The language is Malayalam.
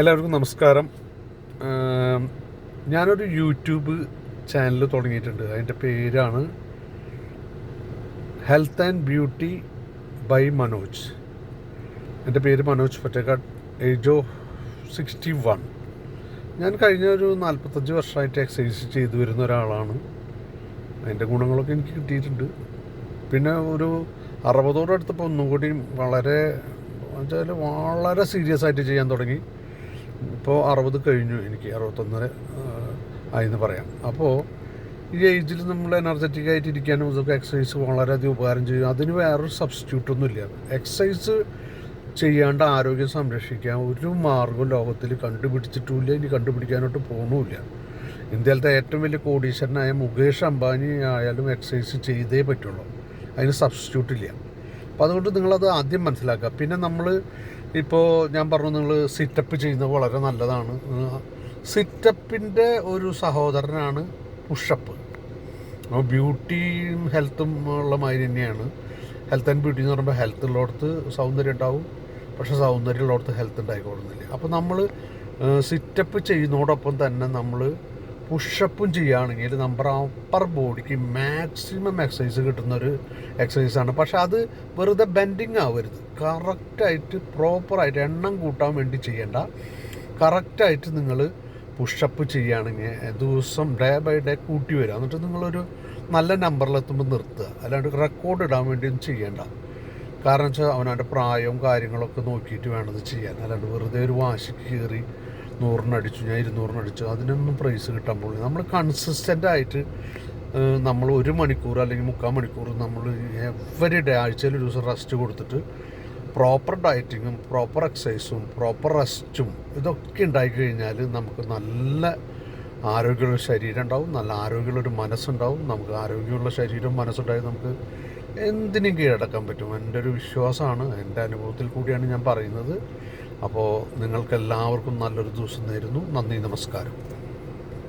എല്ലാവർക്കും നമസ്കാരം. ഞാനൊരു യൂട്യൂബ് ചാനൽ തുടങ്ങിയിട്ടുണ്ട്. അതിൻ്റെ പേരാണ് health and beauty by Manoj. എൻ്റെ പേര് മനോജ് ഫറ്റേക്കാട്, ഏജ് ഓഫ് 61. ഞാൻ കഴിഞ്ഞ ഒരു 45 വർഷമായിട്ട് എക്സസൈസ് ചെയ്തു വരുന്ന ഒരാളാണ്. അതിൻ്റെ ഗുണങ്ങളൊക്കെ എനിക്ക് കിട്ടിയിട്ടുണ്ട്. പിന്നെ ഒരു 60 അടുത്തപ്പോൾ ഒന്നും കൂടി വളരെ സീരിയസ് ആയിട്ട് ചെയ്യാൻ തുടങ്ങി. ഇപ്പോൾ 60 കഴിഞ്ഞു, എനിക്ക് 61 ആയെന്ന് പറയാം. അപ്പോൾ ഈ ഏജിൽ നമ്മൾ എനർജറ്റിക് ആയിട്ട് ഇരിക്കാനും ഇതൊക്കെ എക്സസൈസ് വളരെയധികം ഉപകാരം ചെയ്യും. അതിന് വേറൊരു സബ്സ്റ്റിറ്റ്യൂട്ടൊന്നുമില്ല. എക്സസൈസ് ചെയ്യാണ്ട് ആരോഗ്യം സംരക്ഷിക്കാൻ ഒരു മാർഗവും ലോകത്തിൽ കണ്ടുപിടിച്ചിട്ടുമില്ല, ഇനി കണ്ടുപിടിക്കാനോട്ട് പോകണമില്ല. ഇന്ത്യയിലത്തെ ഏറ്റവും വലിയ കോടീശ്വരനായ മുകേഷ് അംബാനി ആയാലും എക്സസൈസ് ചെയ്തേ പറ്റുള്ളൂ, അതിന് സബ്സ്റ്റിറ്റ്യൂട്ടില്ല. അപ്പോൾ അതുകൊണ്ട് നിങ്ങളത് ആദ്യം മനസ്സിലാക്കുക. പിന്നെ നമ്മൾ ഇപ്പോൾ ഞാൻ പറഞ്ഞു, നിങ്ങൾ സിറ്റപ്പ് ചെയ്യുന്നത് വളരെ നല്ലതാണ്. സിറ്റപ്പിൻ്റെ ഒരു സഹോദരനാണ് പുഷപ്പ്. ബ്യൂട്ടിയും ഹെൽത്തും ഉള്ള മാതിരി തന്നെയാണ്. ഹെൽത്ത് ആൻഡ് ബ്യൂട്ടി എന്ന് പറയുമ്പോൾ ഹെൽത്ത് ഉള്ളിടത്ത് സൗന്ദര്യം ഉണ്ടാവും, പക്ഷേ സൗന്ദര്യം ഉള്ളിടത്ത് ഹെൽത്ത് ഉണ്ടായിക്കൊള്ളുന്നില്ല. അപ്പോൾ നമ്മൾ സിറ്റപ്പ് ചെയ്യുന്നതോടൊപ്പം തന്നെ നമ്മൾ പുഷപ്പും ചെയ്യുകയാണെങ്കിൽ നമ്മുടെ അപ്പർ ബോഡിക്ക് മാക്സിമം എക്സസൈസ് കിട്ടുന്നൊരു എക്സസൈസാണ്. പക്ഷെ അത് വെറുതെ ബെൻഡിങ് ആവരുത്. കറക്റ്റായിട്ട് പ്രോപ്പറായിട്ട് എണ്ണം കൂട്ടാൻ വേണ്ടി ചെയ്യേണ്ട. കറക്റ്റായിട്ട് നിങ്ങൾ പുഷപ്പ് ചെയ്യുകയാണെങ്കിൽ ദിവസം ഡേ ബൈ ഡേ കൂട്ടി വരിക. എന്നിട്ട് നിങ്ങളൊരു നല്ല നമ്പറിലെത്തുമ്പോൾ നിർത്തുക. അല്ലാണ്ട് റെക്കോർഡ് ഇടാൻ വേണ്ടിയൊന്നും ചെയ്യേണ്ട. കാരണം വെച്ചാൽ അവനവൻ്റെ പ്രായവും കാര്യങ്ങളൊക്കെ നോക്കിയിട്ട് വേണത് ചെയ്യാൻ. അല്ലാണ്ട് വെറുതെ ഒരു വാശിക്ക് കയറി 100 അടിച്ചു, ഞാൻ 200 അടിച്ചു, അതിനൊന്നും പ്രൈസ് കിട്ടാൻ പോകുന്നില്ല. നമ്മൾ കൺസിസ്റ്റൻ്റായിട്ട് നമ്മൾ 1 മണിക്കൂർ അല്ലെങ്കിൽ 3/4 മണിക്കൂർ നമ്മൾ എവരി ഡേ ആഴ്ചയിൽ ഒരു ദിവസം റെസ്റ്റ് കൊടുത്തിട്ട് പ്രോപ്പർ ഡയറ്റിങ്ങും പ്രോപ്പർ എക്സസൈസും പ്രോപ്പർ റെസ്റ്റും ഇതൊക്കെ ഉണ്ടായിക്കഴിഞ്ഞാൽ നമുക്ക് നല്ല ആരോഗ്യമുള്ള ശരീരം ഉണ്ടാവും, നല്ല ആരോഗ്യമുള്ളൊരു മനസ്സുണ്ടാവും. നമുക്ക് ആരോഗ്യമുള്ള ശരീരവും മനസ്സുണ്ടായി നമുക്ക് എന്തിനും കീഴടക്കാൻ പറ്റും. എൻ്റെ ഒരു വിശ്വാസമാണ്, എൻ്റെ അനുഭവത്തിൽ കൂടിയാണ് ഞാൻ പറയുന്നത്. അപ്പോൾ നിങ്ങൾക്കെല്ലാവർക്കും നല്ലൊരു ദിവസം നേരുന്നു. നന്ദി, നമസ്കാരം.